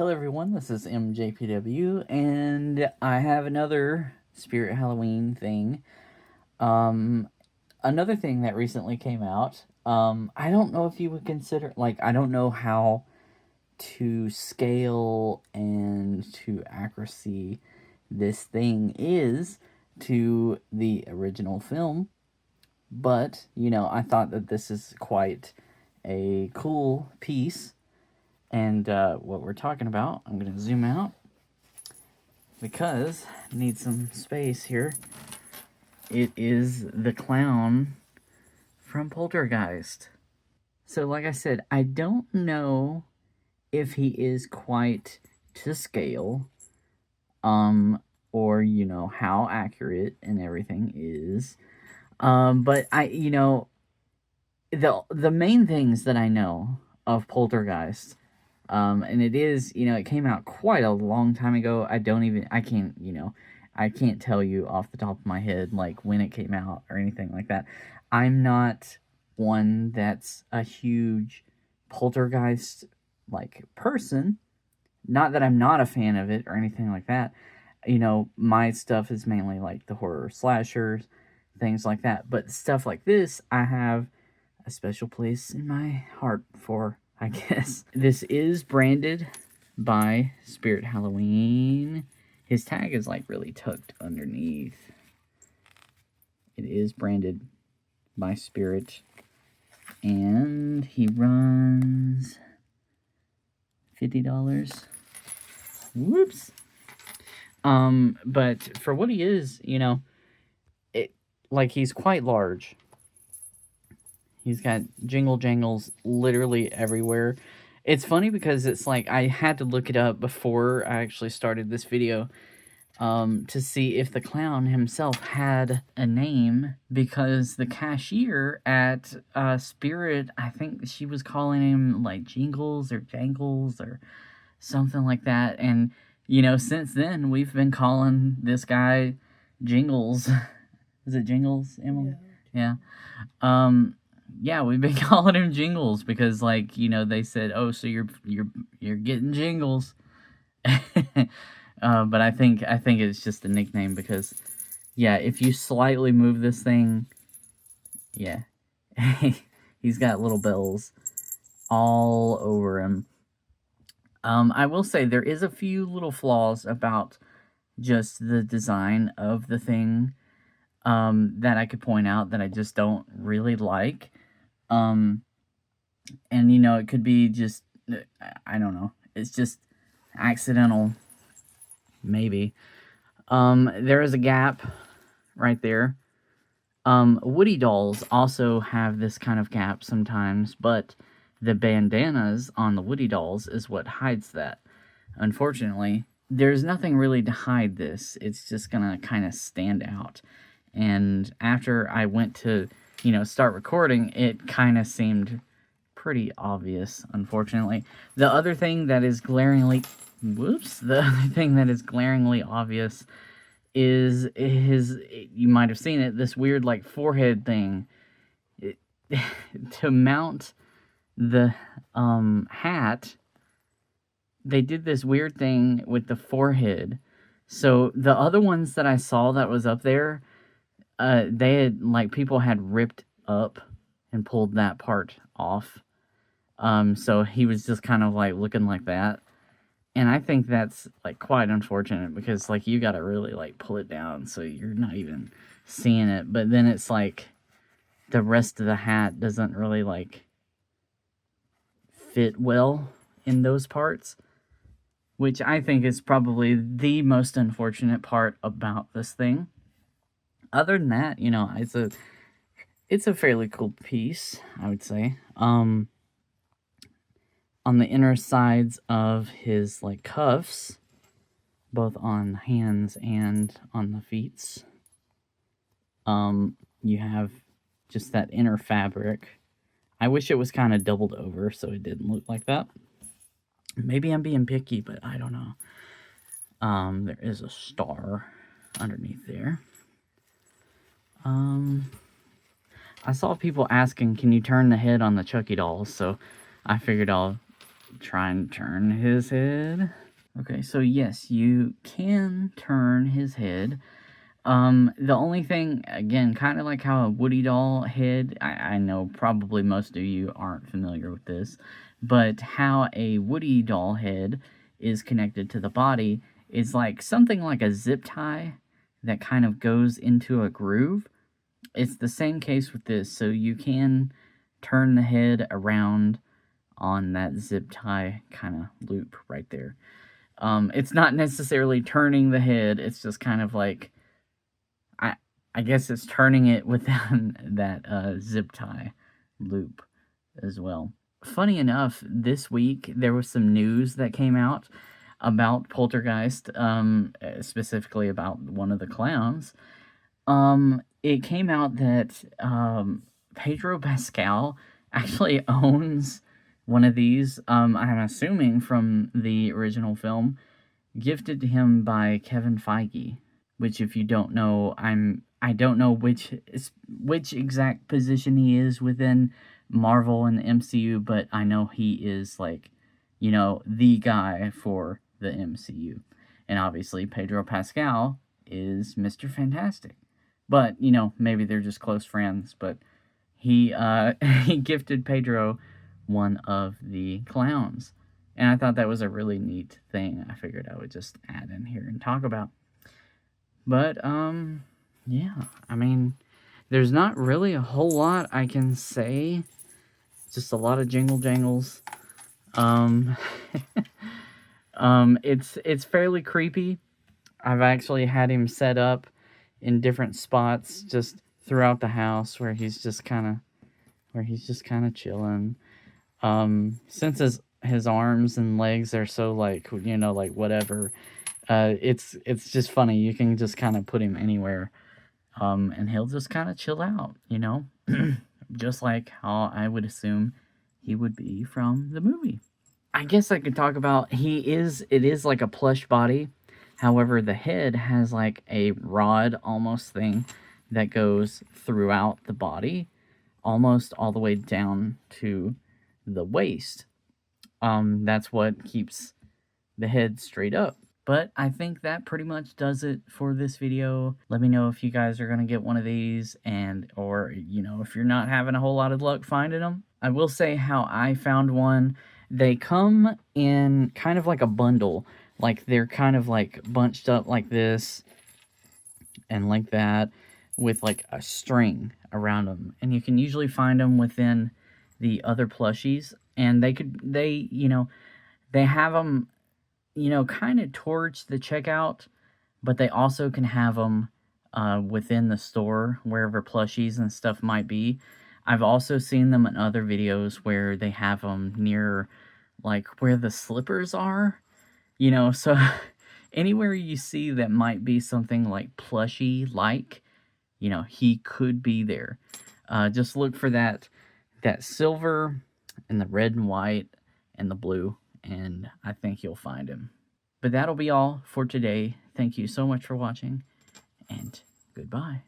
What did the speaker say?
Hello everyone, this is MJPW, and I have another Spirit Halloween thing. Um, Another thing that recently came out. I don't know if you would consider, I don't know how to scale and to accuracy this thing is to the original film, but, I thought that this is quite a cool piece. And what we're talking about, I'm going to zoom out because I need some space here. It is the clown from Poltergeist. So, like I said, I don't know if he is quite to scale, or how accurate and everything is. But the main things that I know of Poltergeist. And it is, it came out quite a long time ago. I can't tell you off the top of my head, like, when it came out or anything like that. I'm not one that's a huge Poltergeist, person. Not that I'm not a fan of it or anything like that. My stuff is mainly, like, the horror slashers, things like that. But stuff like this, I have a special place in my heart for, I guess. This is branded by Spirit Halloween. His tag is really tucked underneath. It is branded by Spirit, and he runs $50. Whoops. But for what he is, he's quite large. He's got jingle jangles literally everywhere. It's funny because it's I had to look it up before I actually started this video, to see if the clown himself had a name, because the cashier at Spirit, I think she was calling him Jingles or Jangles or something like that. And, since then we've been calling this guy Jingles. Is it Jingles, Emily? Yeah. Yeah, we've been calling him Jingles because, they said, "Oh, so you're getting Jingles." But I think it's just a nickname because, yeah, if you slightly move this thing, yeah, he's got little bells all over him. I will say there is a few little flaws about just the design of the thing, that I could point out that I just don't really like. And it could be just, I don't know, it's just accidental, maybe. There is a gap right there. Woody dolls also have this kind of gap sometimes, but the bandanas on the Woody dolls is what hides that. Unfortunately, there's nothing really to hide this. It's just gonna kind of stand out. And after I went to, start recording, it kind of seemed pretty obvious, unfortunately. The other thing that is glaringly obvious is you might have seen it, this weird, forehead thing. To mount the, hat, they did this weird thing with the forehead. So the other ones that I saw that was up there, they had, people had ripped up and pulled that part off. So he was just kind of looking like that. And I think that's quite unfortunate because you got to really pull it down so you're not even seeing it. But then it's the rest of the hat doesn't really fit well in those parts, which I think is probably the most unfortunate part about this thing. Other than that, it's a fairly cool piece, I would say. On the inner sides of his cuffs, both on hands and on the feet, you have just that inner fabric. I wish it was kind of doubled over so it didn't look like that. Maybe I'm being picky, but I don't know. There is a star underneath there. I saw people asking, can you turn the head on the Chucky dolls? So I figured I'll try and turn his head. Okay, so yes, you can turn his head. The only thing, again, kind of like how a Woody doll head, I know probably most of you aren't familiar with this, but how a Woody doll head is connected to the body is like something like a zip tie that kind of goes into a groove. It's the same case with this, so you can turn the head around on that zip tie kind of loop right there. It's not necessarily turning the head, it's just kind of like, I guess it's turning it within that zip tie loop as well. Funny enough, this week there was some news that came out about Poltergeist, specifically about one of the clowns. It came out that Pedro Pascal actually owns one of these. I'm assuming from the original film, gifted to him by Kevin Feige. Which, if you don't know, I don't know which exact position he is within Marvel and the MCU, but I know he is, like, you know, the guy for the MCU. And obviously Pedro Pascal is Mr. Fantastic. But, you know, maybe they're just close friends, but he he gifted Pedro one of the clowns. And I thought that was a really neat thing. I figured I would just add in here and talk about. But, yeah, I mean, there's not really a whole lot I can say. Just a lot of jingle jangles. It's fairly creepy. I've actually had him set up in different spots just throughout the house where he's just kind of chilling. Since his arms and legs are so, like, you know, like, whatever, it's just funny. You can just kind of put him anywhere, and he'll just kind of chill out, you know, just like how I would assume he would be from the movie. I guess I could talk about, it is like a plush body. However, the head has like a rod almost thing that goes throughout the body, almost all the way down to the waist. That's what keeps the head straight up. But I think that pretty much does it for this video. Let me know if you guys are going to get one of these, or, you know, if you're not having a whole lot of luck finding them. I will say how I found one. They come in kind of like a bundle. Like, they're kind of like bunched up like this and like that with like a string around them. And you can usually find them within the other plushies. And you know, they have them, you know, kind of towards the checkout, but they also can have them within the store, wherever plushies and stuff might be. I've also seen them in other videos where they have them near, like, where the slippers are, you know, so anywhere you see that might be something like plushie-like, you know, he could be there. Just look for that silver and the red and white and the blue, and I think you'll find him. But that'll be all for today. Thank you so much for watching, and goodbye.